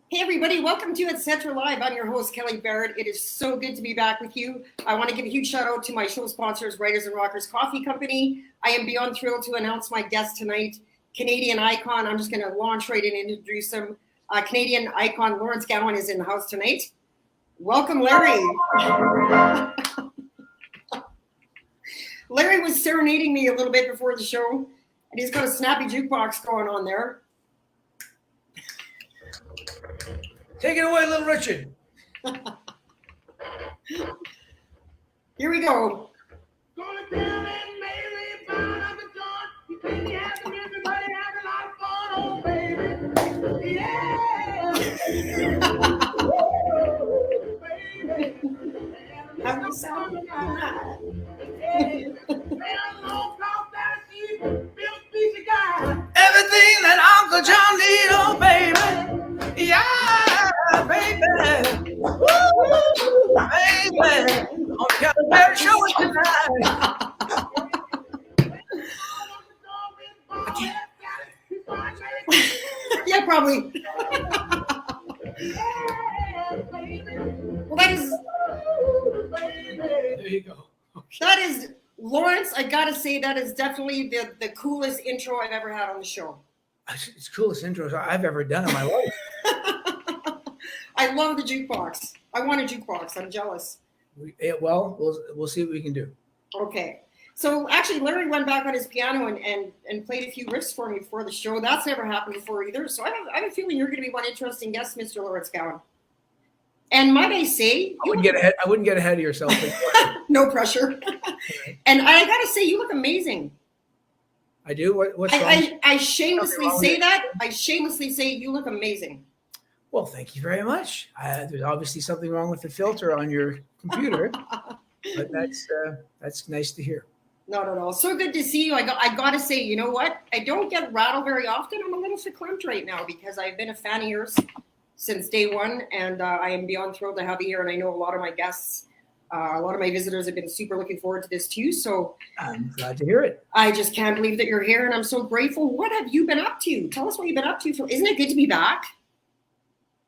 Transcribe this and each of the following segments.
Hey everybody, welcome to Etc. Live. I'm your host, Kelly Barrett. It is so good to be back with you. I want to give a huge shout out to my show sponsors, Writers and Rockers Coffee Company. I am beyond thrilled to announce my guest tonight, Canadian icon. I'm just going to launch right in and introduce him. Canadian icon Lawrence Gowan is in the house tonight. Welcome, Larry. Larry was serenading me a little bit before the show, and he's got a snappy jukebox going on there. Take it away, Little Richard. Here we go. Gonna tell and Mary found out the joint. You can't be having everybody having a lot of fun, oh baby. Yeah. Woo, baby. Have a sound night. Everything that Uncle John need, oh baby. Yeah, baby. Woo, baby. On the Calvary show tonight. Yeah, probably. Well, There you go. that is Lawrence. I gotta say that is definitely the coolest intro I've ever had on the show. It's the coolest intros I've ever done in my life. I love the jukebox. I want a jukebox. I'm jealous. We'll see what we can do. Okay. So actually, Larry went back on his piano and played a few riffs for me before the show. That's never happened before either. So I have a feeling you're going to be one interesting guest, Mr. Lawrence Gowan. And might I say, I wouldn't get ahead of yourself. no pressure. And I got to say, you look amazing. I do. What's wrong? I shamelessly say that. I shamelessly say you look amazing. Well, thank you very much. There's obviously something wrong with the filter on your computer, but that's nice to hear. No. So good to see you. I got to say, you know what? I don't get rattled very often. I'm a little verklempt right now because I've been a fan of yours since day one, and I am beyond thrilled to have you here. And I know a lot of my guests, a lot of my visitors have been super looking forward to this too. So I'm glad to hear it. I just can't believe that you're here, and I'm so grateful. What have you been up to? Tell us what you've been up to. Isn't it good to be back?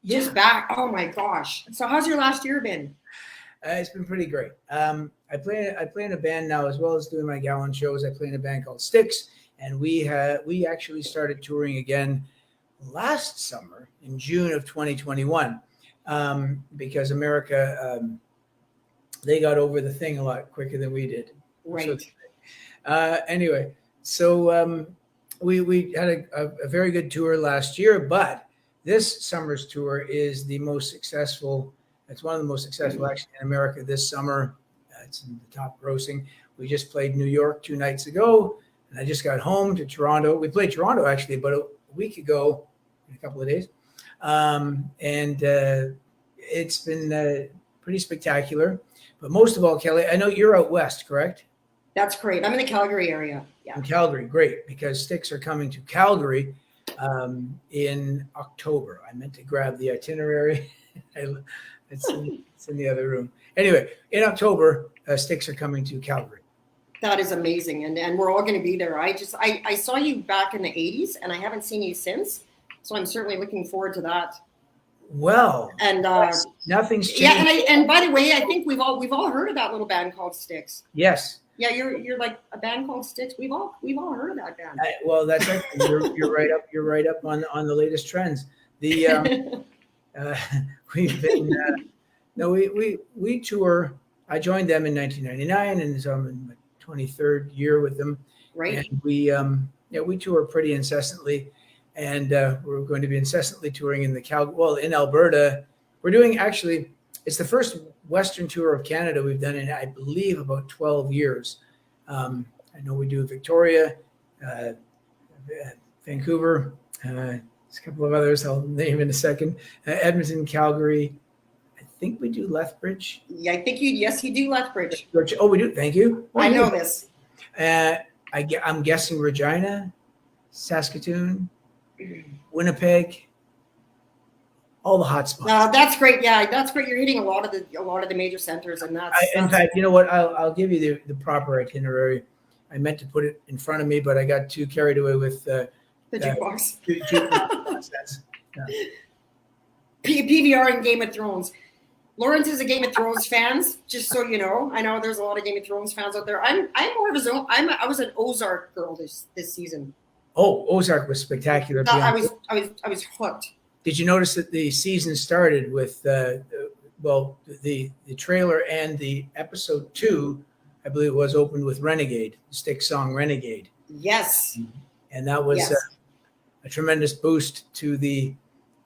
Yeah. Just back. Oh my gosh. So how's your last year been? It's been pretty great. I play in a band now, as well as doing my Gowan shows. I play in a band called Styx, and we actually started touring again last summer in June of 2021, because America, they got over the thing a lot quicker than we did. Right. So, anyway, so we had a very good tour last year, but this summer's tour is the most successful. It's one of the most successful actually in America this summer. It's in the top grossing. We just played New York 2 nights ago, and I just got home to Toronto. We played Toronto actually about a week ago, in a couple of days, and it's been pretty spectacular. But most of all, Kelly, I know you're out west, correct? That's great. I'm in the Calgary area. Yeah. In Calgary, great, because Styx are coming to Calgary in October. I meant to grab the itinerary. It's in the other room. Anyway, in October, Styx are coming to Calgary. That is amazing, and we're all going to be there. I saw you back in the 80s, and I haven't seen you since, so I'm certainly looking forward to that. Well, and nothing's changed. Yeah, and by the way, I think we've all heard of that little band called Styx. Yes. Yeah, you're like a band called Styx. We've all heard of that band. Well, that's right. You're right up. You're right up on the latest trends. The we've been we tour. I joined them in 1999, and so I'm in my 23rd year with them. Right. And we tour pretty incessantly, and we're going to be incessantly touring in in Alberta. We're doing actually. It's the first Western tour of Canada we've done in, I believe, about 12 years. I know we do Victoria, Vancouver, there's a couple of others I'll name in a second. Edmonton, Calgary. I think we do Lethbridge. Yeah, I think you do Lethbridge. Oh, we do. Thank you. I know this. I'm guessing Regina, Saskatoon, Winnipeg. All the hot spots. That's great. Yeah, that's great. You're hitting a lot of the major centers, and in fact, you know what? I'll give you the proper itinerary. I meant to put it in front of me, but I got too carried away with the jukebox. PVR and Game of Thrones. Lawrence is a Game of Thrones fans, just so you know. I know there's a lot of Game of Thrones fans out there. I'm more of a zone. I was an Ozark girl this season. Oh, Ozark was spectacular. I was hooked. Did you notice that the season started with the trailer and the episode 2, I believe it was, opened with Renegade, Styx song Renegade. Yes. And that was a tremendous boost to the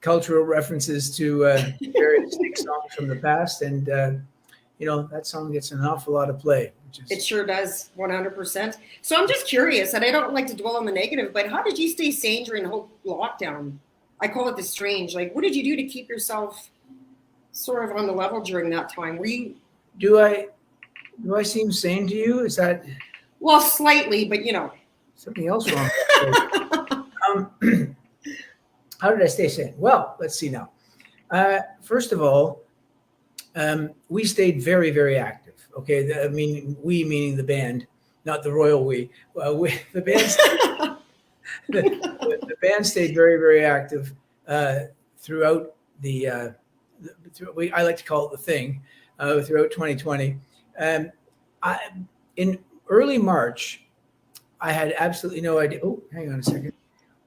cultural references to various Styx songs from the past. And, that song gets an awful lot of play. It sure does, 100%. So I'm just curious, and I don't like to dwell on the negative, but how did you stay sane during the whole lockdown? I call it the strange. Like, what did you do to keep yourself sort of on the level during that time? Were you? Do I seem sane to you? Is that? Well, slightly, but something else wrong. How did I stay sane? Well, let's see now. First of all, we stayed very, very active. Okay, we meaning the band, not the royal we. The band. The band stayed very, very active throughout I like to call it the thing, throughout 2020. In early March, I had absolutely no idea. Oh, hang on a second.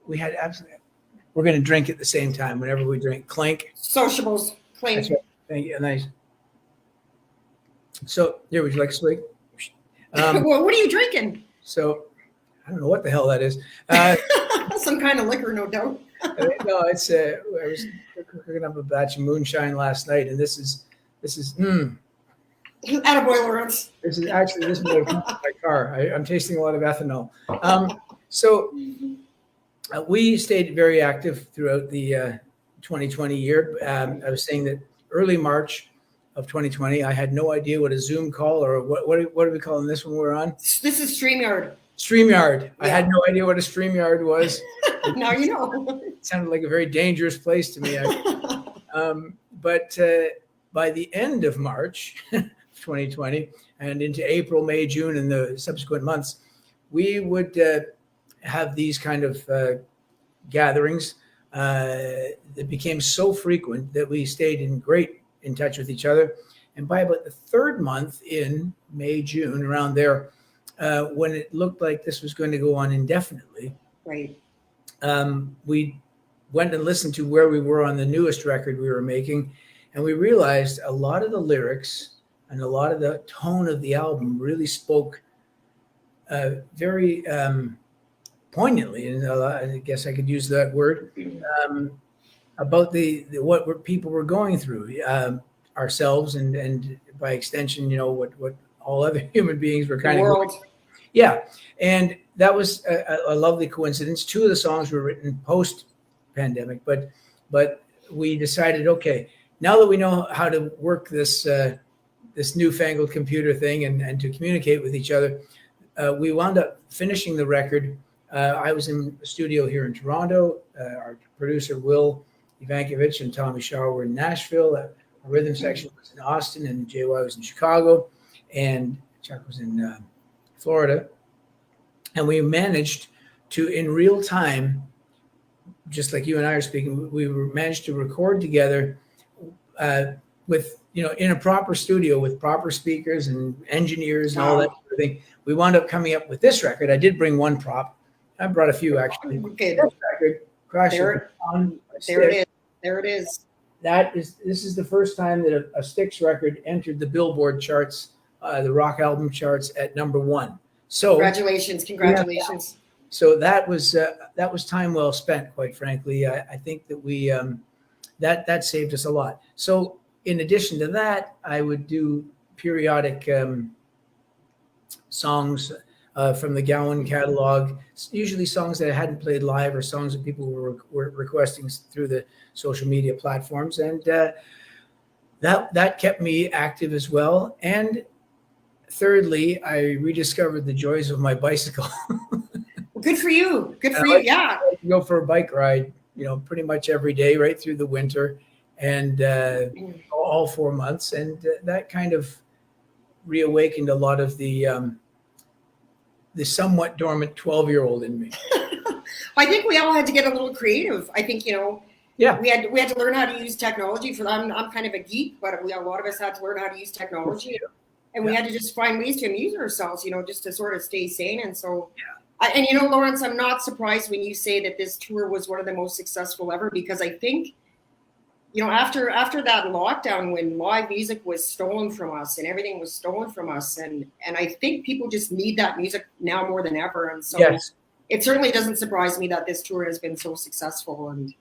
We're going to drink at the same time whenever we drink. Clink. Sociables. Clink. That's right. Thank you. Nice. So, here, would you like a swig? Well, what are you drinking? So, I don't know what the hell that is. Some kind of liquor, no doubt. No, it's. I was cooking up a batch of moonshine last night, and this is. Attaboy, Lawrence. This is my car. I'm tasting a lot of ethanol. So we stayed very active throughout the 2020 year. I was saying that early March of 2020, I had no idea what a Zoom call or what are we calling this when we're on? This is StreamYard. StreamYard. Yeah. I had no idea what a StreamYard was. Now you know. It sounded like a very dangerous place to me. But by the end of March 2020 and into April, May, June, and the subsequent months, we would have these kind of gatherings that became so frequent that we stayed in touch with each other. And by about the third month in May, June, around there, when it looked like this was going to go on indefinitely, right? We went and listened to where we were on the newest record we were making, and we realized a lot of the lyrics and a lot of the tone of the album really spoke very poignantly, and I guess I could use that word, about what people were going through, ourselves, and by extension, what all other human beings were kind of going through. Yeah, and that was a lovely coincidence. 2 of the songs were written post-pandemic, but we decided, okay, now that we know how to work this newfangled computer thing and to communicate with each other, we wound up finishing the record. I was in the studio here in Toronto. Our producer, Will Ivankovich, and Tommy Shaw were in Nashville. Our rhythm section was in Austin, and JY was in Chicago, and Chuck was in Florida. And we managed to, in real time, just like you and I are speaking, we managed to record together with, in a proper studio with proper speakers and engineers and all that sort of thing. We wound up coming up with this record. I did bring one prop. I brought a few, actually. Okay. This record, there it is. This is the first time that a Styx record entered the Billboard charts, the rock album charts, at number 1. So congratulations. Yeah. So that was time well spent, quite frankly. I think that we that saved us a lot. So in addition to that, I would do periodic songs from the Gowan catalog, usually songs that I hadn't played live or songs that people were requesting through the social media platforms. And that kept me active as well. And thirdly, I rediscovered the joys of my bicycle. Good for you. Yeah. I go for a bike ride, pretty much every day, right through the winter, and all 4 months. And that kind of reawakened a lot of the somewhat dormant 12-year-old in me. I think we all had to get a little creative. I think, Yeah. We had to learn how to use technology. For I'm kind of a geek, but a lot of us had to learn how to use technology, and we had to just find ways to amuse ourselves, just to sort of stay sane. And so, and Lawrence, I'm not surprised when you say that this tour was one of the most successful ever, because I think, after that lockdown, when live music was stolen from us and everything was stolen from us, and I think people just need that music now more than ever. And so it certainly doesn't surprise me that this tour has been so successful. And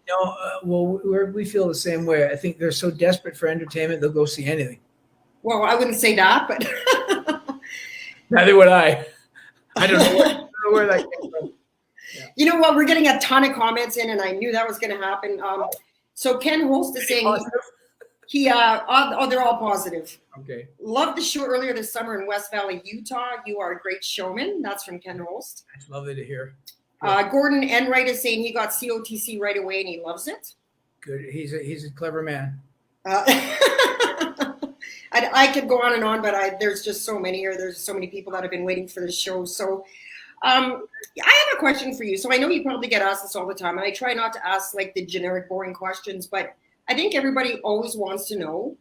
well, we feel the same way. I think they're so desperate for entertainment, they'll go see anything. Well, I wouldn't say that, but neither would I. I don't know where that came from. Yeah. You know what? We're getting a ton of comments in, and I knew that was going to happen. So Ken Holst is saying they're all positive. Okay. Loved the show earlier this summer in West Valley, Utah. You are a great showman. That's from Ken Holst. That's lovely to hear. Gordon Enright is saying he got COTC right away and he loves it. Good. He's a clever man. I could go on and on, but there's just so many, or there's so many people that have been waiting for this show. So I have a question for you. So I know you probably get asked this all the time, and I try not to ask like the generic, boring questions, but I think everybody always wants to know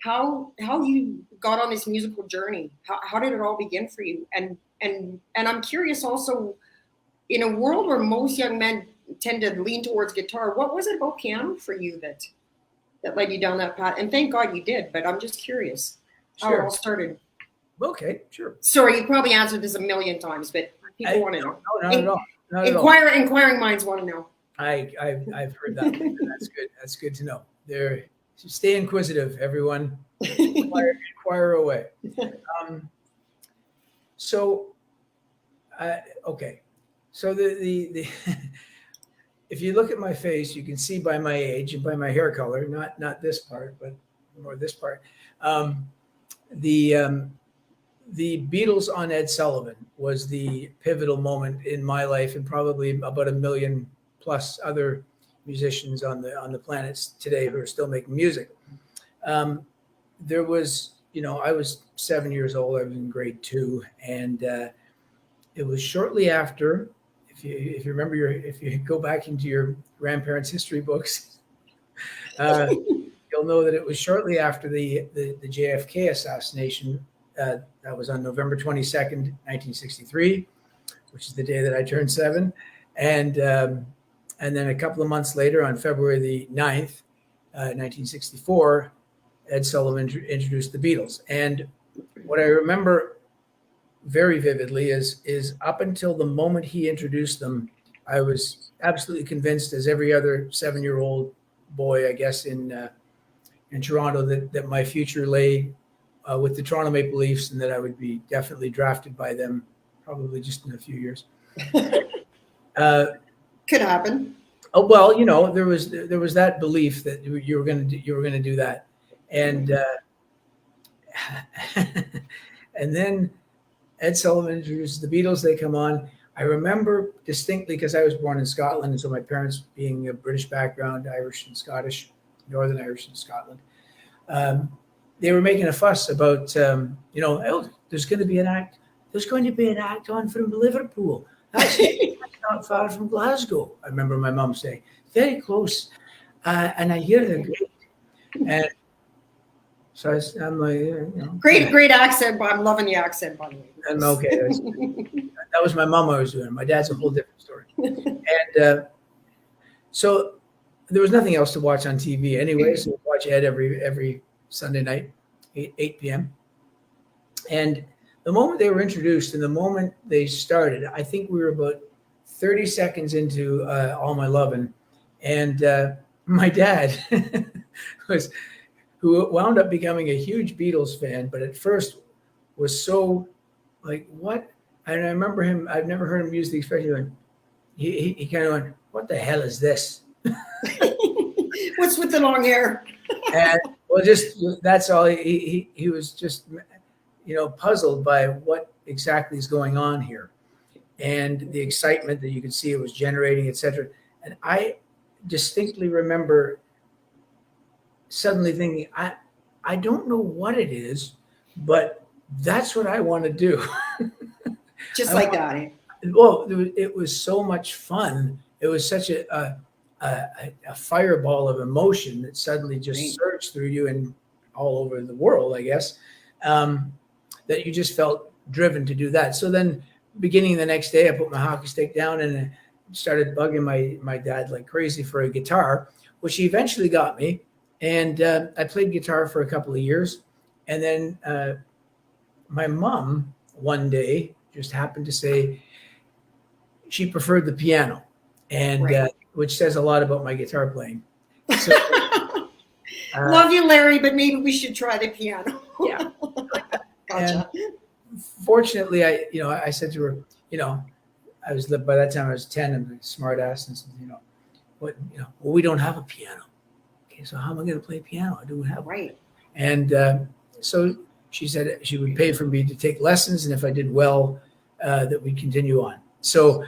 how you got on this musical journey. How did it all begin for you? And I'm curious also, in a world where most young men tend to lean towards guitar, what was it about piano for you that led you down that path? And thank God you did, but I'm just curious how it all started. Okay, sure. Sorry, you probably answered this a million times, but people want to know. No, not at all. Not at all. Inquiring minds want to know. I've heard that. That's good. That's good to know. Stay inquisitive, everyone. Inquire away. Okay. So the if you look at my face, you can see by my age and by my hair color, not this part, but more this part. The Beatles on Ed Sullivan was the pivotal moment in my life, and probably about 1 million plus other musicians on the planet today who are still making music. There was, I was 7 years old. I was in grade 2, and it was shortly after. If you remember if you go back into your grandparents' history books, you'll know that it was shortly after the JFK assassination. That was on November 22nd, 1963, which is the day that I turned 7. And then a couple of months later, on February the 9th, 1964, Ed Sullivan introduced the Beatles. And what I remember very vividly is up until the moment he introduced them, I was absolutely convinced, as every other 7-year-old boy, I guess, in Toronto, that my future lay with the Toronto Maple Leafs, and that I would be definitely drafted by them, probably just in a few years. Could happen. Oh well, there was that belief that you were going to do that, and and then Ed Sullivan introduces the Beatles. They come on. I remember distinctly, because I was born in Scotland, and so my parents, being a British background, Irish and Scottish, Northern Irish and Scotland, they were making a fuss about, there's going to be an act. There's going to be an act on from Liverpool. That's not far from Glasgow. I remember my mom saying, very close. And I hear they're great. And so I'm like, Great accent, but I'm loving the accent, by the way. I'm okay. That was my mom I was doing. My dad's a whole different story. And so there was nothing else to watch on TV anyway. So we'd watch Ed every Sunday night, 8 p.m. And the moment they were introduced and the moment they started, I think we were about 30 seconds into All My Lovin'. And my dad, who wound up becoming a huge Beatles fan, but at first was so like, what? And I remember him, I've never heard him use the expression. He kind of went, what the hell is this? What's with the long hair? And well, just that's all. He was just, puzzled by what exactly is going on here, and the excitement that you could see it was generating, etc. And I distinctly remember suddenly thinking, I don't know what it is, but that's what I want to do. Just like that. Well, it was so much fun. It was such a a fireball of emotion that suddenly just Right. surged through you and all over the world, I guess, that you just felt driven to do that. So then beginning the next day, I put my hockey stick down and started bugging my dad like crazy for a guitar, which he eventually got me. And I played guitar for a couple of years. And then my mom one day just happened to say she preferred the piano, and Right. which says a lot about my guitar playing. So, Love you, Larry, but maybe we should try the piano. Yeah. Gotcha. fortunately, I said to her, I was by that time I was 10 and a smart ass, and said, well, we don't have a piano. Okay, so how am I going to play piano? I don't have one. Right. And so she said she would pay for me to take lessons, and if I did well, that we'd continue on. So I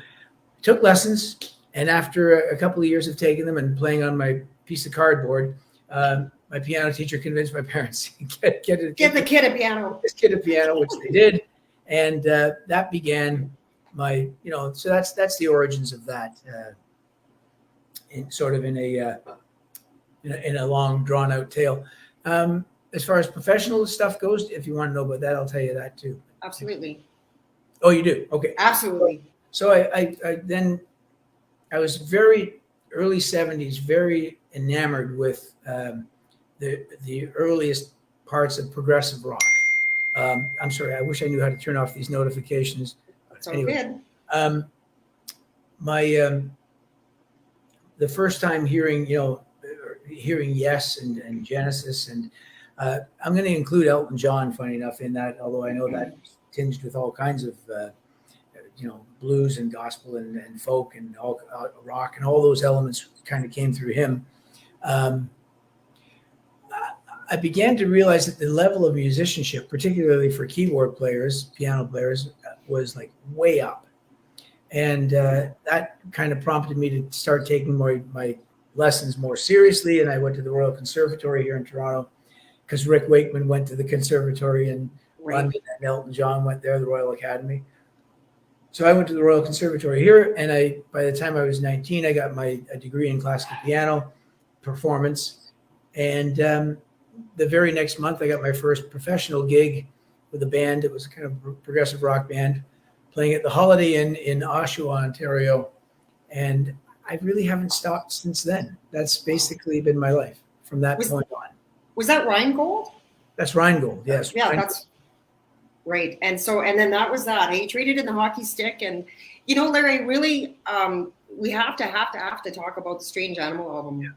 took lessons, and after a couple of years of taking them and playing on my piece of cardboard, my piano teacher convinced my parents to Get the kid a piano. this kid a piano, which they did, and that began my, so that's the origins of that, in a long drawn out tale. As far as professional stuff goes, if you want to know about that, I'll tell you that too. Absolutely. Oh, you do? Okay. Absolutely. So I was very early 70s, very enamored with the earliest parts of progressive rock. I'm sorry, I wish I knew how to turn off these notifications. It's all good. The first time hearing Yes and Genesis, and I'm going to include Elton John, funny enough, in that, although I know that tinged with all kinds of blues and gospel and folk and all rock, and all those elements kind of came through him. I began to realize that the level of musicianship, particularly for keyboard players, piano players, was like way up. And that kind of prompted me to start taking my lessons more seriously. And I went to the Royal Conservatory here in Toronto because Rick Wakeman went to the conservatory in London, and Elton John went there, the Royal Academy. So I went to the Royal Conservatory here, and by the time I was 19, I got a degree in classical piano performance. And the very next month, I got my first professional gig with a band. It was a kind of progressive rock band playing at the Holiday Inn in Oshawa, Ontario. And I really haven't stopped since then. That's basically been my life from that point on. Was that Rheingold? That's Rheingold, yes. Yeah, Rheingold. that's right. And then that was that. I traded in the hockey stick, and Larry, really, we have to talk about the Strange Animal album. Yeah.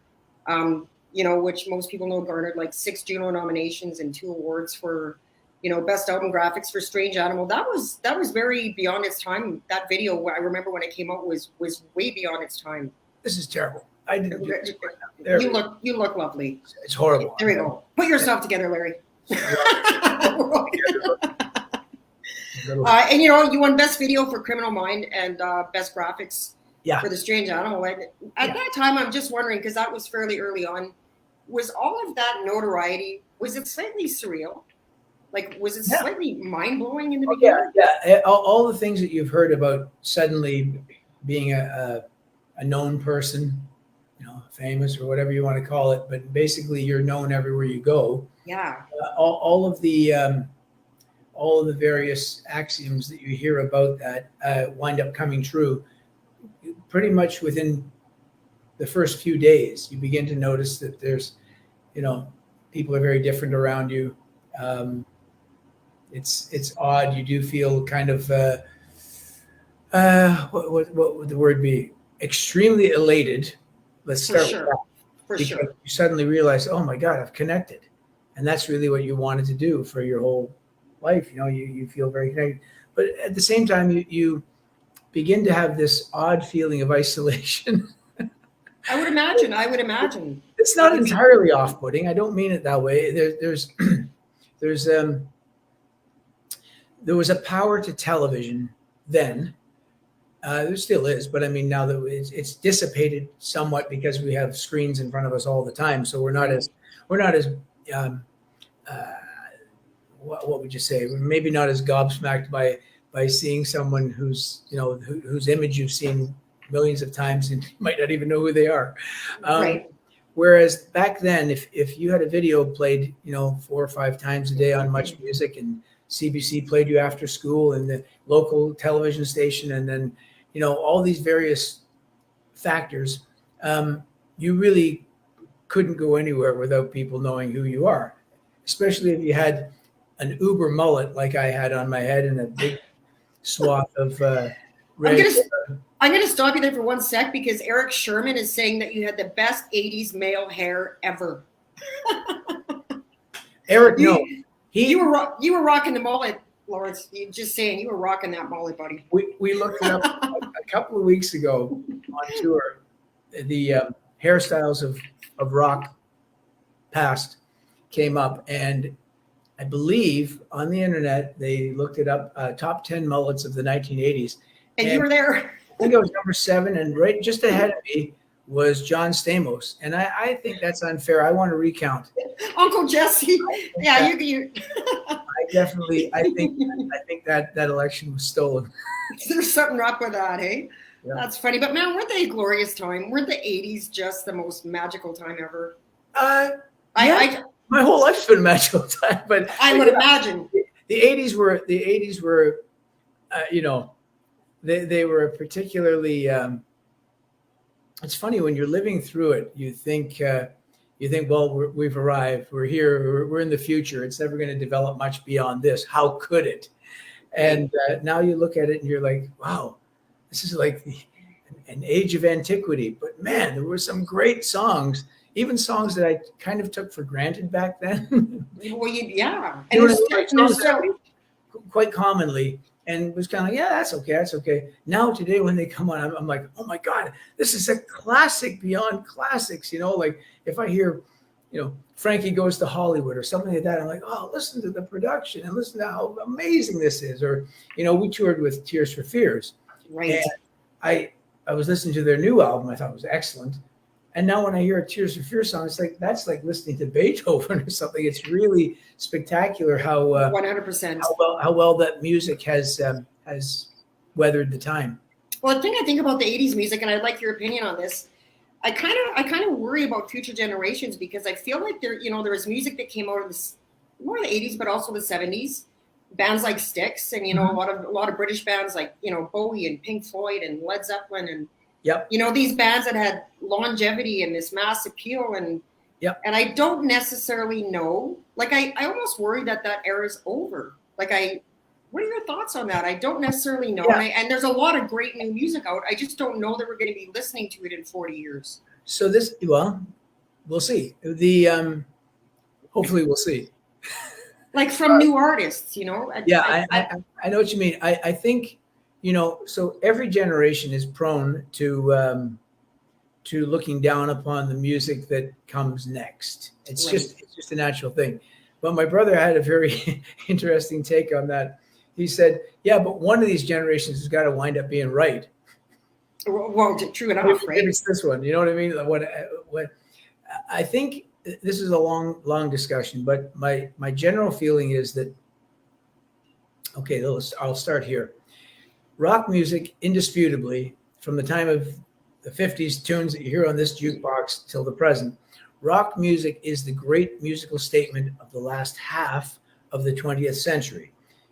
Which most people know garnered like 6 Juno nominations and 2 awards for, best album graphics for Strange Animal. That was very beyond its time. That video, I remember when it came out, was way beyond its time. This is terrible. I didn't do this right now. You look lovely. It's horrible. There we go. Put yourself together, Larry. And you won best video for Criminal Mind and best graphics for the Strange Animal. And at that time, I'm just wondering, because that was fairly early on, was all of that notoriety, was it slightly surreal? Like, was it slightly mind-blowing in the beginning? Yeah. All the things that you've heard about suddenly being a known person, famous or whatever you want to call it, but basically you're known everywhere you go. Yeah. All of the various axioms that you hear about that wind up coming true pretty much within the first few days. You begin to notice that there's, people are very different around you. It's odd. You do feel kind of what would the word be? Extremely elated. Let's start with that. Because you suddenly realize, oh my God, I've connected, and that's really what you wanted to do for your whole life. You feel very connected, but at the same time, you begin to have this odd feeling of isolation. I would imagine. It's not entirely off-putting. I don't mean it that way. There was a power to television then. There still is, but I mean, now that it's dissipated somewhat because we have screens in front of us all the time. So we're not as what would you say? We're maybe not as gobsmacked by seeing someone whose image you've seen millions of times and you might not even know who they are. Right. Whereas back then, if you had a video played, 4 or 5 times a day on Much Music, and CBC played you after school, and the local television station, and then, all these various factors, you really couldn't go anywhere without people knowing who you are, especially if you had an uber mullet like I had on my head and a big swath of red. I'm going to stop you there for 1 sec because Eric Sherman is saying that you had the best 80s male hair ever. Eric, no. You were rocking the mullet, Lawrence. You just saying you were rocking that mullet, buddy. We looked it up a couple of weeks ago on tour. The hairstyles of rock past came up, and I believe on the internet they looked it up, top 10 mullets of the 1980s. And you were there. I think it was number 7, and right just ahead of me was John Stamos. And I think that's unfair. I want to recount. Uncle Jesse. Yeah, you. I think that election was stolen. There's something up with that, hey? Yeah. That's funny. But man, weren't they a glorious time? Weren't the 80s just the most magical time ever? My whole life's been a magical time, but I would imagine. The 80s were they were particularly it's funny when you're living through it, you think well, we've arrived, we're here, we're in the future, it's never going to develop much beyond this, how could it? And now you look at it and you're like, wow, this is like an age of antiquity. But man, there were some great songs, even songs that I kind of took for granted back then. Well, yeah, and quite commonly, and was kind of like, yeah, that's okay. Now today when they come on, I'm like, oh my God, this is a classic beyond classics. Like if I hear, Frankie Goes to Hollywood or something like that, I'm like, oh, listen to the production and listen to how amazing this is. Or, we toured with Tears for Fears. Right. And I was listening to their new album. I thought it was excellent. And now when I hear a Tears for Fears song, it's like, that's like listening to Beethoven or something. It's really spectacular how 100% how well that music has weathered the time. Well, the thing I think about the 80s music, and I'd like your opinion on this, I kind of worry about future generations because I feel like there was music that came out of more of the 80s, but also the 70s. Bands like Styx and a lot of British bands like Bowie and Pink Floyd and Led Zeppelin and yep. These bands that had longevity and this mass appeal and yep. And I don't necessarily know. Like I almost worry that era is over. What are your thoughts on that? I don't necessarily know. Yeah. And there's a lot of great new music out. I just don't know that we're going to be listening to it in 40 years. So we'll see. Hopefully we'll see. Like from new artists, I know what you mean. I think, so every generation is prone to looking down upon the music that comes next. It's just a natural thing. But my brother had a very interesting take on that. He said, yeah, but one of these generations has got to wind up being right. Well, true enough, right? Maybe it's this one. You know what I mean? What I think this is a long discussion, but my general feeling is that, okay, I'll start here. Rock music, indisputably, from the time of the 50s tunes that you hear on this jukebox till the present, rock music is the great musical statement of the last half of the 20th century.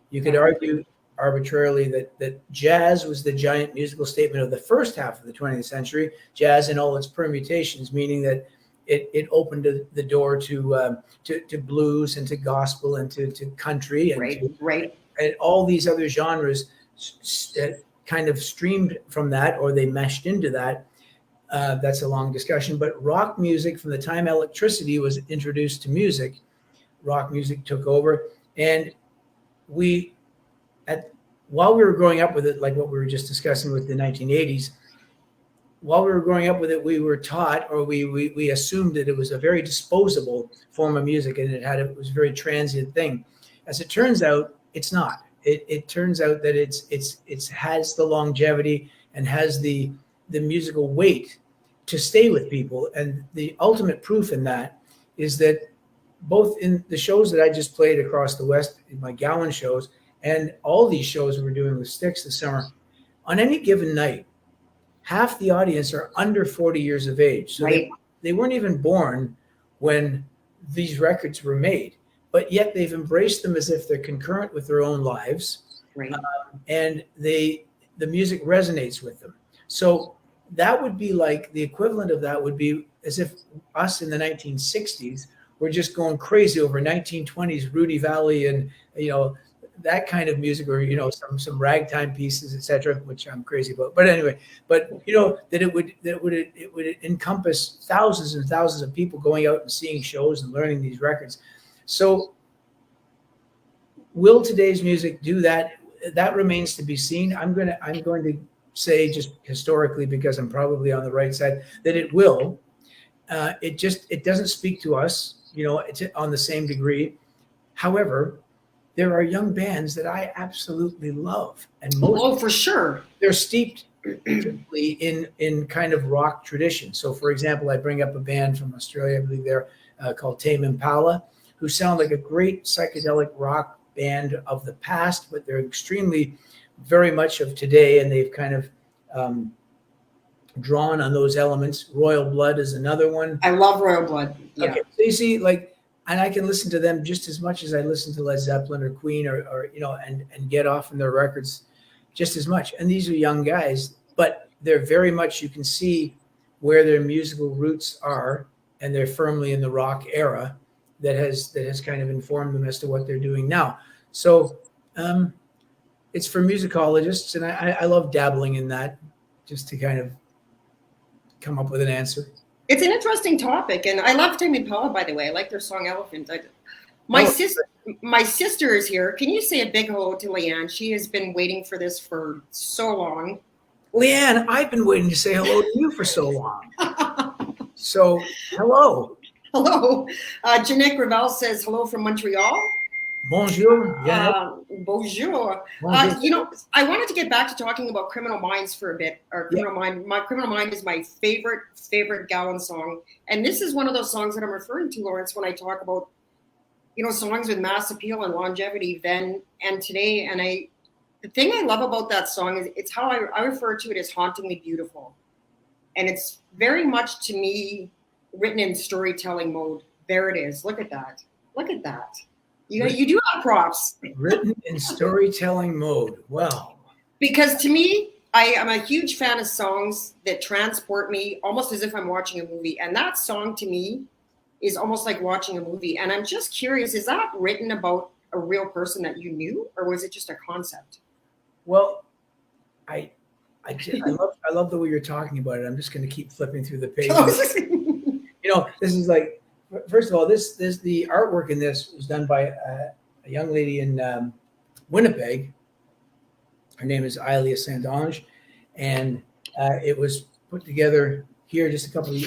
You could argue arbitrarily that jazz was the giant musical statement of the first half of the 20th century, jazz in all its permutations, meaning that it opened the door to blues and to gospel and to country and and all these other genres kind of streamed from that, or they meshed into that. That's a long discussion, but rock music, from the time electricity was introduced to music, rock music took over. And while we were growing up with it, like what we were just discussing with the 1980s, while we were growing up with it, we were taught, or we assumed that it was a very disposable form of music, and it was a very transient thing. As it turns out, it's not. It turns out that it has the longevity and has the musical weight to stay with people. And the ultimate proof in that is that both in the shows that I just played across the West, in my Gowan shows, and all these shows we're doing with Styx this summer, on any given night, half the audience are under 40 years of age. So Right. they weren't even born when these records were made, but yet they've embraced them as if they're concurrent with their own lives, Right. and the music resonates with them. So that would be like, the equivalent of that would be as if us in the 1960s were just going crazy over 1920s Rudy Valley and, you know, that kind of music, or, you know, some ragtime pieces, etc., which I'm crazy about. But anyway, but you know, that it would encompass thousands and thousands of people going out and seeing shows and learning these records. So will today's music do that? That remains to be seen. I'm going to say, just historically, because I'm probably on the right side, that it will. It doesn't speak to us, you know, it's on the same degree. However, there are young bands that I absolutely love, and most For sure. they're steeped in kind of rock tradition. So, for example, I bring up a band from Australia, I believe they're called Tame Impala, who sound like a great psychedelic rock band of the past, but they're extremely, very much of today, and they've kind of drawn on those elements. Royal Blood is another one. I love Royal Blood. Yeah. Okay, so you see, like, and I can listen to them just as much as I listen to Led Zeppelin or Queen, or you know, and get off on their records just as much. And these are young guys, but they're very much, you can see where their musical roots are, and they're firmly in the rock era that has kind of informed them as to what they're doing now. So it's for musicologists, and I love dabbling in that, just to kind of come up with an answer. It's an interesting topic, and I love Tame Impala, by the way. I like their song Elephant. My sister is here. Can you say a big hello to Leanne? She has been waiting for this for so long. Leanne, I've been waiting to say hello to you for so long. So, hello. Hello. Jeanette Gravel says hello from Montreal. Bonjour. Yeah. Bonjour. Bonjour. You know, I wanted to get back to talking about Criminal Minds for a bit. Or Criminal Mind. My Criminal Mind is my favorite Gowan song, and this is one of those songs that I'm referring to, Lawrence, when I talk about, you know, songs with mass appeal and longevity then and today. And the thing I love about that song is it's how I refer to it as hauntingly beautiful, and it's very much, to me, written in storytelling mode. There it is. Look at that. Look at that. You do have props. Written in storytelling mode. Wow. Because to me, I am a huge fan of songs that transport me almost as if I'm watching a movie. And that song to me is almost like watching a movie. And I'm just curious, is that written about a real person that you knew, or was it just a concept? Well, I love the way you're talking about it. I'm just going to keep flipping through the pages. You know, this is like, first of all, this the artwork in this was done by a young lady in Winnipeg. Her name is Ilia Saint-Onge, and it was put together here just a couple of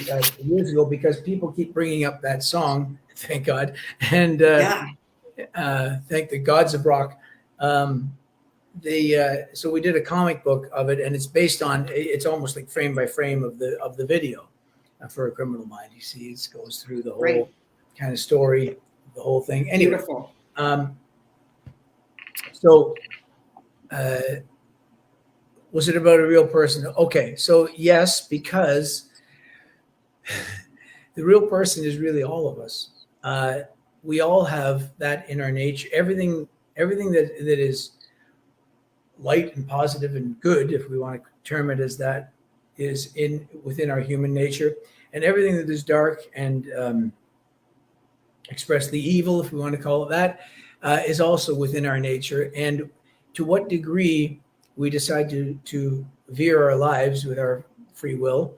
years ago because people keep bringing up that song. Thank God, and thank the gods of rock. So we did a comic book of it, and it's based on. It's almost like frame by frame of the video. For A Criminal Mind, you see, it goes through the whole kind of story, the whole thing. Anyway, Beautiful. Was it about a real person? Okay, so yes, because the real person is really all of us. We all have that in our nature. Everything that is light and positive and good, if we want to term it as that, is within our human nature, and everything that is dark and expressly evil, if we want to call it that, is also within our nature. And to what degree we decide to veer our lives with our free will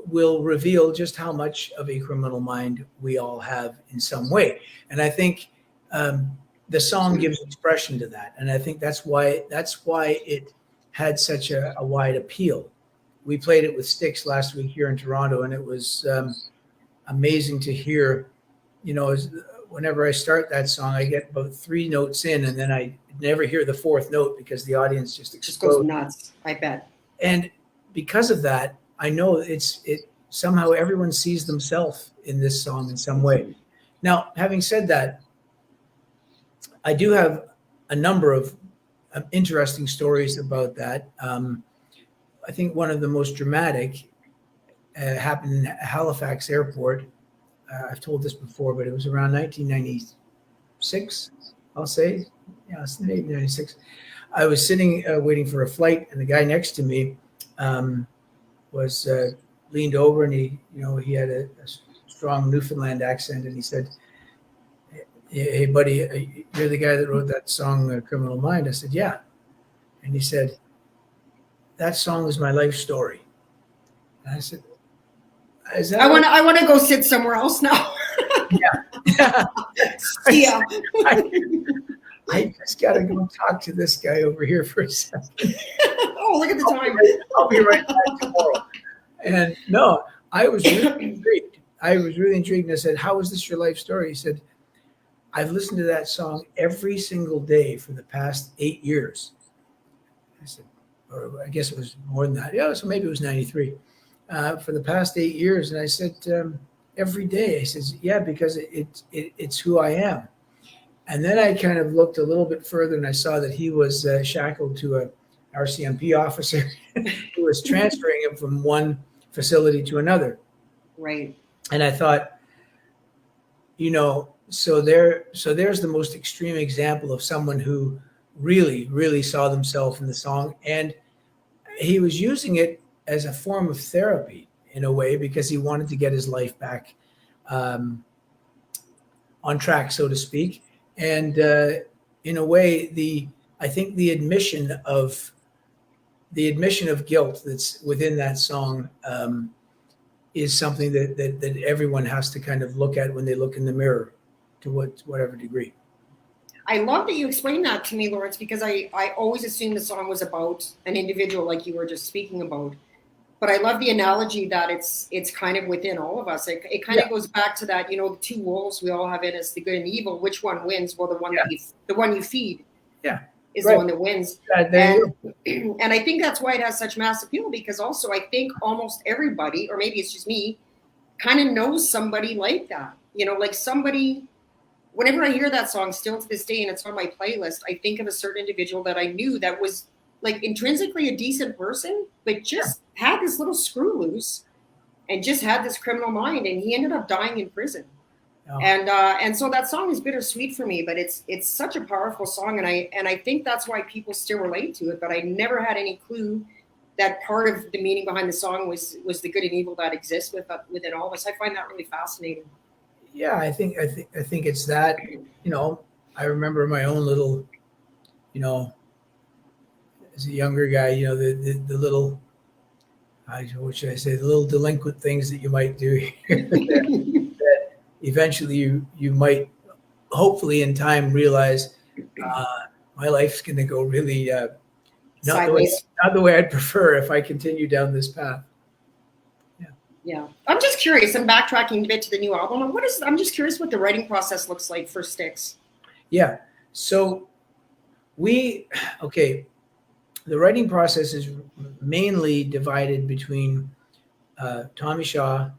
will reveal just how much of a criminal mind we all have in some way. And I think the song gives expression to that, and I think that's why it had such a wide appeal. We played it with Styx last week here in Toronto, and it was amazing to hear. You know, whenever I start that song, I get about 3 notes in, and then I never hear the 4th note because the audience just explodes. Goes nuts, I bet. And because of that, I know it somehow everyone sees themselves in this song in some way. Now, having said that, I do have a number of interesting stories about that. I think one of the most dramatic happened in Halifax Airport. I've told this before, but it was around 1996, I'll say. Yeah, it's 1996. I was sitting waiting for a flight, and the guy next to me was leaned over, and he had a strong Newfoundland accent, and he said, "Hey, buddy, you're the guy that wrote that song, Criminal Mind." I said, "Yeah." And he said, "That song is my life story." And I said, "Is that?" I want to go sit somewhere else now. Yeah. Yeah. I just got to go talk to this guy over here for a second. Oh, look at the time. I'll be right back tomorrow. And no, I was really intrigued. And I said, "How is this your life story?" He said, "I've listened to that song every single day for the past 8 years." I said, or I guess it was more than that. Yeah, so maybe it was 93. For the past 8 years. And I said, every day. He says, "Yeah, because it's who I am." And then I kind of looked a little bit further, and I saw that he was shackled to a RCMP officer who was transferring him from one facility to another. Right. And I thought, so there's the most extreme example of someone who really, really saw themselves in the song. And he was using it as a form of therapy in a way, because he wanted to get his life back on track, so to speak. And in a way, I think the admission of guilt that's within that song is something that everyone has to kind of look at when they look in the mirror, to whatever degree. I love that you explained that to me, Lawrence, because I always assumed the song was about an individual like you were just speaking about. But I love the analogy that it's kind of within all of us. It kind of goes back to that, the two wolves we all have in us, the good and the evil. Which one wins? Well, the one you feed is the one that wins. And I think that's why it has such mass appeal, because also I think almost everybody, or maybe it's just me, kind of knows somebody like that. Like somebody, whenever I hear that song still to this day and it's on my playlist, I think of a certain individual that I knew that was like intrinsically a decent person, but just had this little screw loose and just had this criminal mind, and he ended up dying in prison. Oh. And so that song is bittersweet for me, but it's such a powerful song, and I think that's why people still relate to it. But I never had any clue that part of the meaning behind the song was the good and evil that exists within all of us. I find that really fascinating. Yeah, I think it's that. I remember my own little, as a younger guy, the little, what should I say, the little delinquent things that you might do that eventually you might, hopefully in time, realize my life's going to go really not the way I'd prefer if I continue down this path. Yeah. I'm just curious. I'm backtracking a bit to the new album. I'm just curious what the writing process looks like for Styx. Yeah. So the writing process is mainly divided between Tommy Shaw,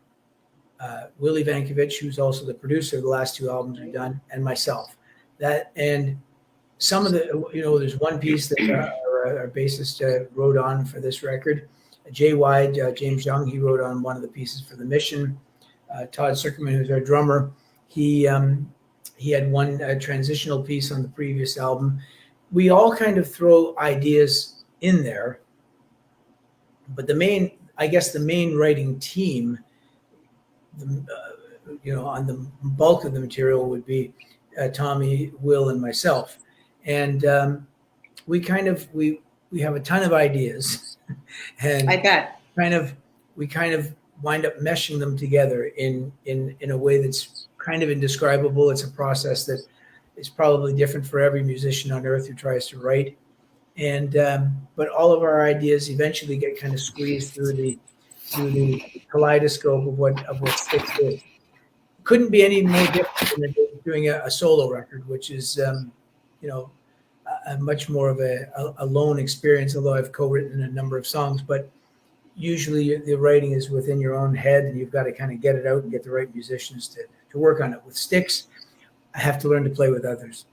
Willie Vankovich, who's also the producer of the last two albums we've done, and myself. And some of the, there's one piece that our bassist wrote on for this record. Jay Wide, James Young, he wrote on one of the pieces for The Mission. Todd Zuckerman, who's our drummer, he had one transitional piece on the previous album. We all kind of throw ideas in there, but the main writing team, on the bulk of the material would be Tommy, Will, and myself. And we have a ton of ideas, and I bet we kind of wind up meshing them together in a way that's kind of indescribable. It's a process that is probably different for every musician on earth who tries to write. And but all of our ideas eventually get kind of squeezed through the kaleidoscope of what Styx is. Couldn't be any more different than doing a solo record, which is a much more of a lone experience, although I've co-written a number of songs. But usually the writing is within your own head, and you've got to kind of get it out and get the right musicians to work on it. With Styx, I have to learn to play with others.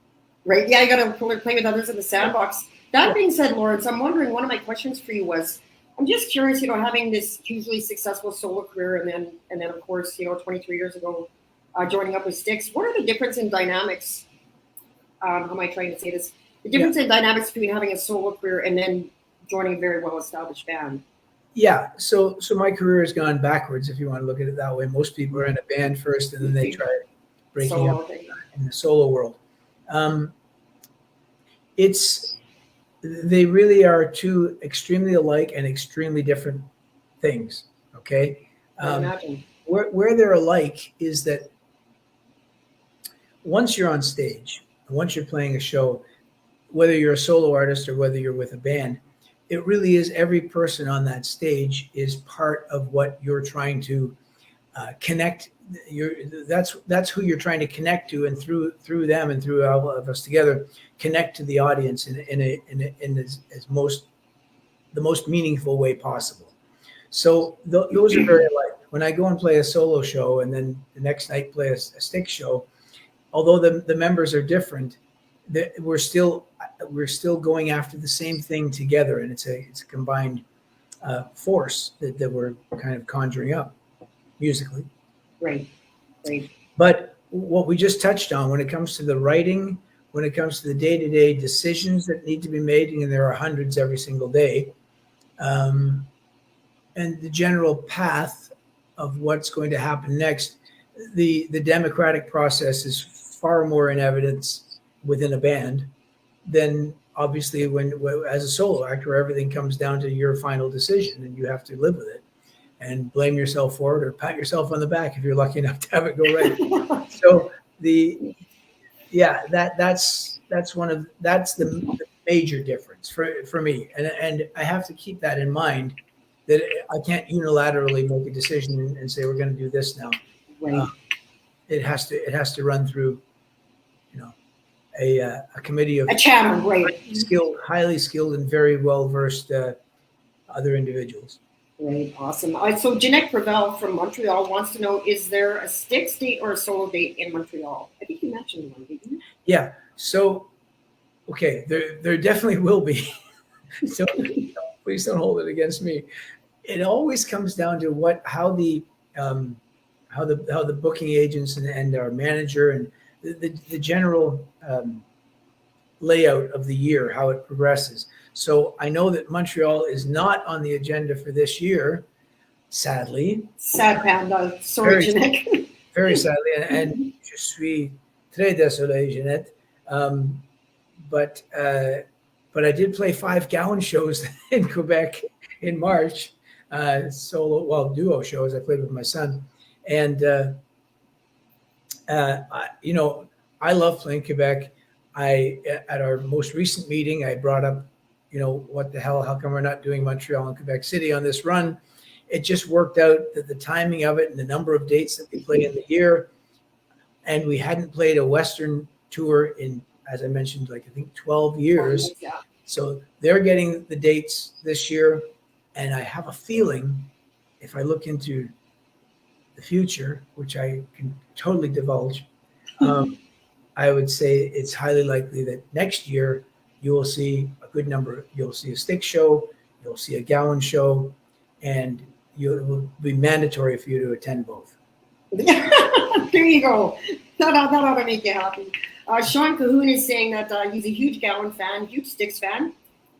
Right. Yeah, I got to play with others in the sandbox. That being said, Lawrence, I'm wondering, one of my questions for you was, I'm just curious, having this hugely successful solo career, and then of course, 23 years ago, joining up with Styx. What are the difference in dynamics? How am I trying to say this? The difference in dynamics between having a solo career and then joining a very well-established band. Yeah, so my career has gone backwards, if you want to look at it that way. Most people are in a band first, and then they try breaking up in the solo world. They really are two extremely alike and extremely different things. Okay, where they're alike is that once you're on stage, once you're playing a show, whether you're a solo artist or whether you're with a band, it really is every person on that stage is part of what you're trying to connect. That's who you're trying to connect to, and through them and through all of us together, connect to the audience in the most meaningful way possible. So those are very alike. When I go and play a solo show, and then the next night play a Styx show, although the members are different, we're still going after the same thing together, and it's a combined force that we're kind of conjuring up musically. Right. But what we just touched on, when it comes to the writing, when it comes to the day-to-day decisions that need to be made, and there are hundreds every single day, and the general path of what's going to happen next, the democratic process is far more in evidence within a band than obviously when as a solo actor, everything comes down to your final decision, and you have to live with it and blame yourself for it, or pat yourself on the back if you're lucky enough to have it go right. So that's the major difference for me, and I have to keep that in mind, that I can't unilaterally make a decision and say we're going to do this now. Right. It has to run through, a committee of a channel, right? highly skilled and very well versed other individuals. Right, awesome. So Jeanette Gravel from Montreal wants to know: is there a Styx date or a solo date in Montreal? I think you mentioned one, didn't you? Yeah. So, okay, there definitely will be. So please don't hold it against me. It always comes down to how the booking agents and our manager and the general layout of the year, how it progresses. So I know that Montreal is not on the agenda for this year, sadly. Sad panda. Sorry, Jeanette. Very sadly, and je suis très désolé, Jeanette. But I did play 5 Gowan shows in Quebec in March, duo shows. I played with my son, and I love playing Quebec. At our most recent meeting, I brought up, what the hell? How come we're not doing Montreal and Quebec City on this run? It just worked out that the timing of it and the number of dates that we play in the year, and we hadn't played a Western tour in, as I mentioned, I think 12 years. Yeah. So they're getting the dates this year, and I have a feeling, if I look into the future, which I can totally divulge, I would say it's highly likely that next year you will see a good number. You'll see a Styx show, you'll see a Gowan show, and it will be mandatory for you to attend both. There you go. That ought to make you happy. Sean Cahoon is saying that he's a huge Gowan fan, huge Styx fan.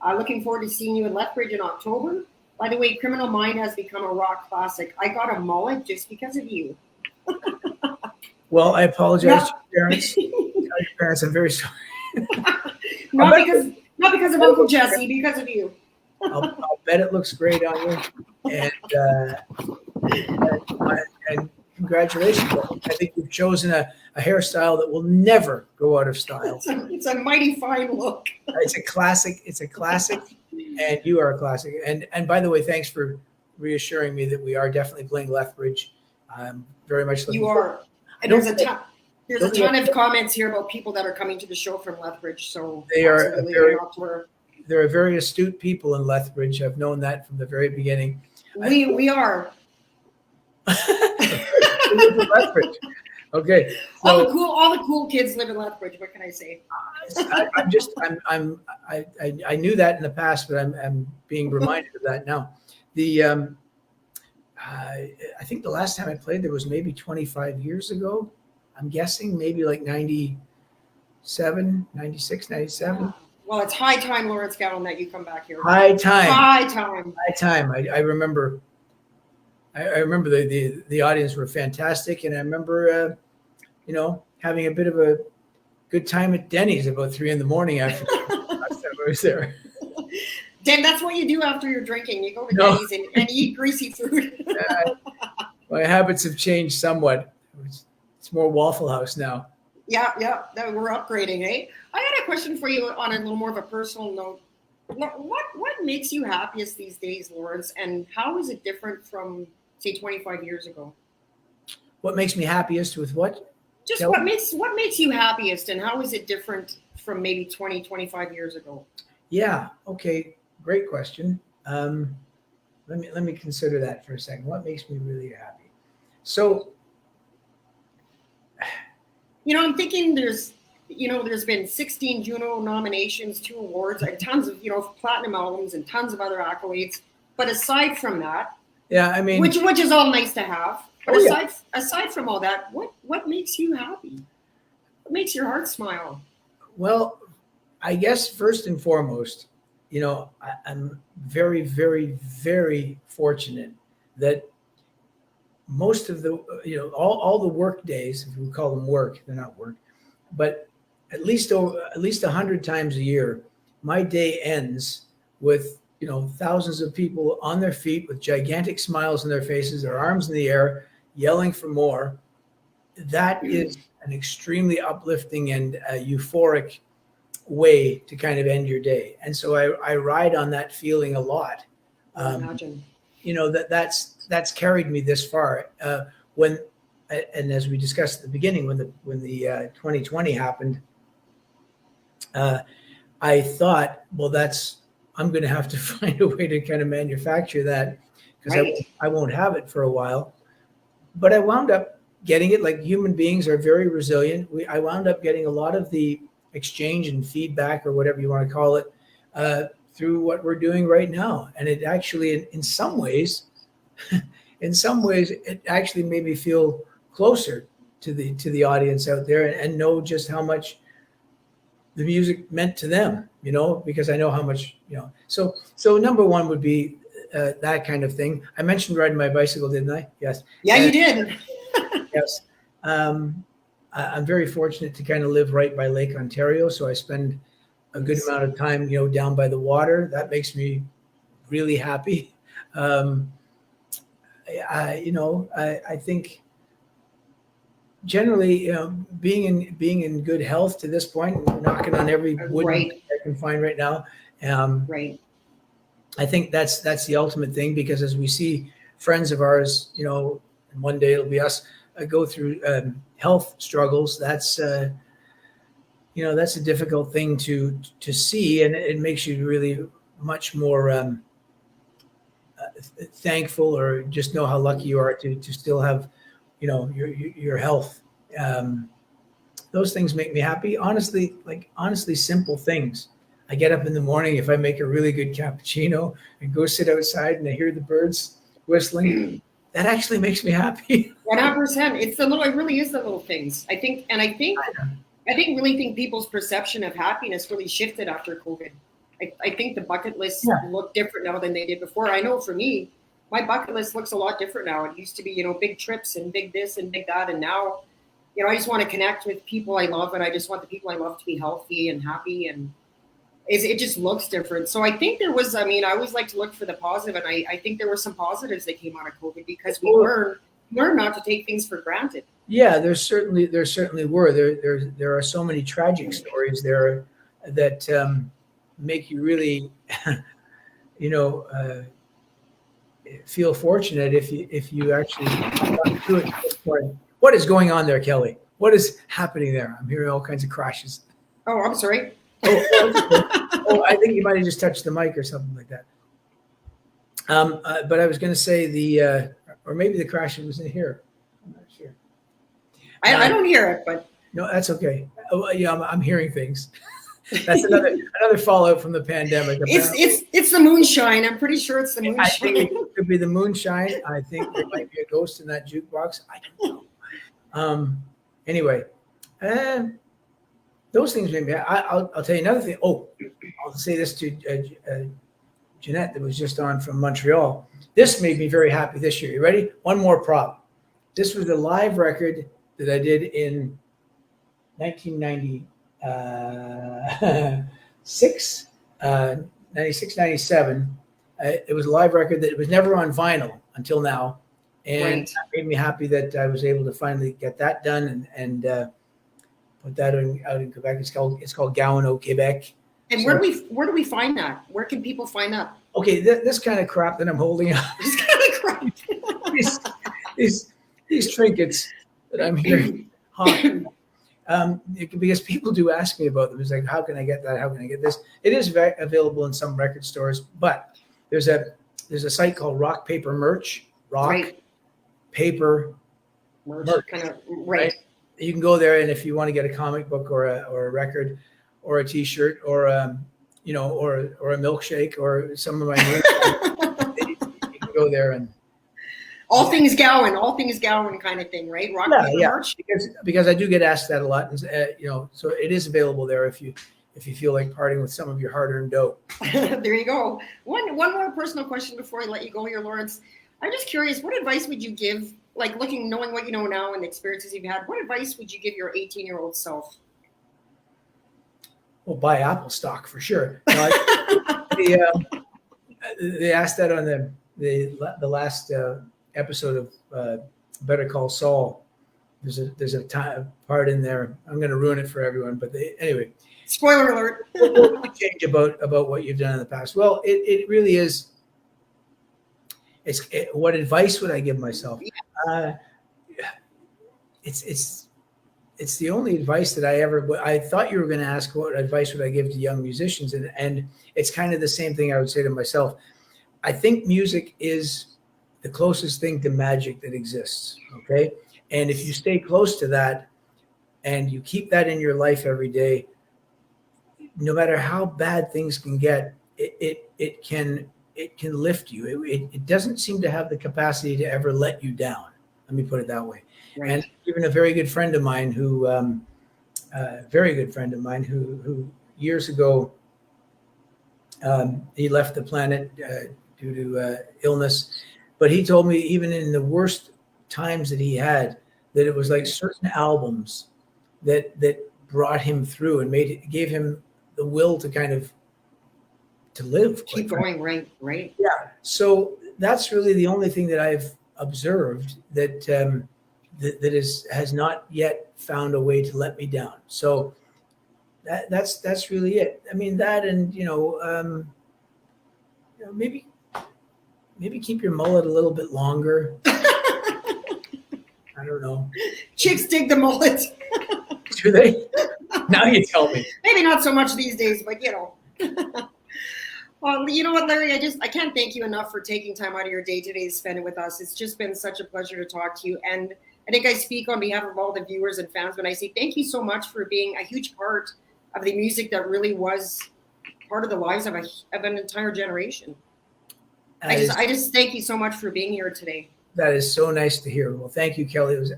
Looking forward to seeing you in Lethbridge in October. By the way, Criminal Mind has become a rock classic. I got a mullet just because of you. Well, I apologize to your parents. Tell your parents I'm very sorry. not because of Uncle Jesse, because of you. I'll bet it looks great on you, and congratulations. I think you've chosen a hairstyle that will never go out of style. It's a mighty fine look. It's a classic. It's a classic, and you are a classic. And by the way, thanks for reassuring me that we are definitely playing Lethbridge. I'm very much looking forward. And there's a ton of comments here about people that are coming to the show from Lethbridge. So there are very astute people in Lethbridge. I've known that from the very beginning. We are. Lethbridge. Okay. So, all the cool kids live in Lethbridge. What can I say? I knew that in the past, but I'm being reminded of that now. the I think the last time I played there was maybe 25 years ago. I'm guessing maybe like 97, 96, 97. Well, it's high time, Lawrence Gowan, that you come back here. High time. High time. High time. I remember. I remember the audience were fantastic, and I remember having a bit of a good time at Denny's about 3 a.m. after last time I was there. Dan, that's what you do after you're drinking. You go to No. Denny's and eat greasy food. My habits have changed somewhat. It's more Waffle House now. Yeah, we're upgrading, eh? I had a question for you on a little more of a personal note. What makes you happiest these days, Lawrence, and how is it different from, say, 25 years ago? What makes me happiest with what? Just Kelly? what makes you happiest, and how is it different from maybe 20, 25 years ago? Yeah. Okay. Great question. Let me consider that for a second. What makes me really happy? So, I'm thinking there's been 16 Juno nominations, 2 awards, and tons of, platinum albums and tons of other accolades. But aside from that, yeah, I mean, which is all nice to have. But Oh, yeah. aside from all that, what makes you happy? What makes your heart smile? well, I guess first and foremost, I'm very, very, very fortunate that most of the, all the work days, if we call them work, they're not work, but at least 100 times a year, my day ends with, thousands of people on their feet with gigantic smiles on their faces, their arms in the air, yelling for more. That is an extremely uplifting and euphoric way to kind of end your day. And so I ride on that feeling a lot. Imagine. That's carried me this far. And as we discussed at the beginning, when the 2020 happened, I thought, well, I'm going to have to find a way to kind of manufacture that because Right. I won't have it for a while. But I wound up getting it. Like human beings are very resilient. I wound up getting a lot of the exchange and feedback, or whatever you want to call it, through what we're doing right now. And it actually, in some ways, it actually made me feel closer to the audience out there and know just how much the music meant to them, because I know how much, So number one would be that kind of thing. I mentioned riding my bicycle, didn't I? Yes. Yeah, you did. Yes. I'm very fortunate to kind of live right by Lake Ontario, so I spend a good amount of time, down by the water. That makes me really happy. I think generally, being in good health to this point, knocking on every wood Right. I can find right now. Right. I think that's the ultimate thing, because as we see friends of ours, and one day it'll be us, go through health struggles. That's a difficult thing to see, and it makes you really much more thankful, or just know how lucky you are to still have, your health. Those things make me happy. Honestly, simple things. I get up in the morning, if I make a really good cappuccino and go sit outside and I hear the birds whistling, that actually makes me happy. 100%. It really is the little things. I think people's perception of happiness really shifted after COVID. I think the bucket lists look different now than they did before. I know for me, my bucket list looks a lot different now. It used to be, big trips and big this and big that. And now, I just want to connect with people I love, and I just want the people I love to be healthy and happy, and it just looks different. So I think there was, I always like to look for the positive, and I think there were some positives that came out of COVID, because we learned not to take things for granted. Yeah, there certainly were. There are so many tragic stories there that make you really, feel fortunate if you actually got through it. What is going on there, Kelly? What is happening there? I'm hearing all kinds of crashes. Oh, I'm sorry. Oh, I think you might have just touched the mic or something like that. But I was going to say or maybe the crash was in here. I'm not sure. I don't hear it, but No, that's okay. Oh, yeah, I'm hearing things. That's another fallout from the pandemic. It's the moonshine. I'm pretty sure it's the moonshine. I think it could be the moonshine. I think there might be a ghost in that jukebox. I don't know. Anyway, those things made me. I'll tell you another thing. Oh, I'll say this to Jeanette that was just on from Montreal. This made me very happy this year. You ready? One more prop. This was a live record that I did in 1996, 96, 97. It was a live record that was never on vinyl until now. And It made me happy that I was able to finally get that done and put that out in Quebec. It's called Gowan au Québec. And where do we find that? Where can people find that? Okay, this kind of crap that I'm holding up. This kind of crap. these trinkets that I'm hearing. Because people do ask me about them. It's like, how can I get that? How can I get this? It is available in some record stores, but there's a site called Rock Paper Merch. Paper Merch. Kind of right. You can go there, and if you want to get a comic book or a record or a T-shirt or a milkshake or some of my names, you can go there and. All things Gowan kind of thing, right? Rock Paper Merch. Because I do get asked that a lot, and so it is available there if you feel like parting with some of your hard-earned dough. There you go. One more personal question before I let you go here, Lawrence. I'm just curious, what advice would you give, like knowing what you know now and the experiences you've had, what advice would you give your 18-year-old self? Well, buy Apple stock for sure. They asked that on the last episode of Better Call Saul. There's a part in there. I'm going to ruin it for everyone, but anyway. Spoiler alert. What would you change about what you've done in the past? Well, it really is. What advice would I give myself? It's the only advice that I thought you were going to ask, what advice would I give to young musicians? And it's kind of the same thing I would say to myself. I think music is the closest thing to magic that exists. Okay. And if you stay close to that and you keep that in your life every day, no matter how bad things can get, it can lift you. It doesn't seem to have the capacity to ever let you down. Let me put it that way. Right. And even a very good friend of mine who years ago, he left the planet due to illness. But he told me even in the worst times that he had, that it was like certain albums that brought him through and gave him the will to kind of to live. Keep going, right? Yeah. So that's really the only thing that I've observed that has not yet found a way to let me down. So that's really it. I mean that, and maybe keep your mullet a little bit longer. I don't know. Chicks dig the mullet. Do they? Now you tell me. Maybe not so much these days, but Well, you know what, Larry? I can't thank you enough for taking time out of your day today to spend it with us. It's just been such a pleasure to talk to you. And I think I speak on behalf of all the viewers and fans when I say thank you so much for being a huge part of the music that really was part of the lives of an entire generation. I just thank you so much for being here today. That is so nice to hear. Well, thank you, Kelly. It was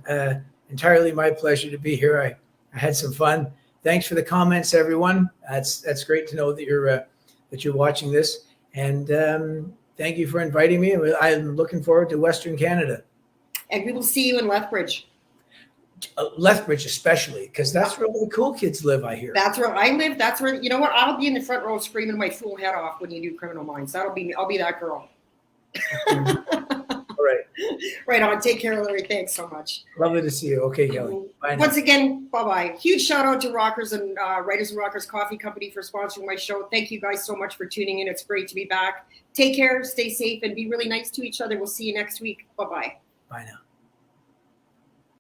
entirely my pleasure to be here. I had some fun. Thanks for the comments, everyone. That's great to know that you're watching this. And thank you for inviting me. I'm looking forward to Western Canada. And we will see you in Lethbridge. Lethbridge especially, because that's where all the cool kids live, I hear. That's where I live. That's where, you know what? I'll be in the front row screaming my fool head off when you do Criminal Minds. That'll be me. I'll be that girl. All right. Right on. Take care, Larry. Thanks so much. Lovely to see you. Okay, Kelly. Bye now. Once again, bye-bye. Huge shout out to Rockers and Writers and Rockers Coffee Company for sponsoring my show. Thank you guys so much for tuning in. It's great to be back. Take care, stay safe, and be really nice to each other. We'll see you next week. Bye-bye. Bye now.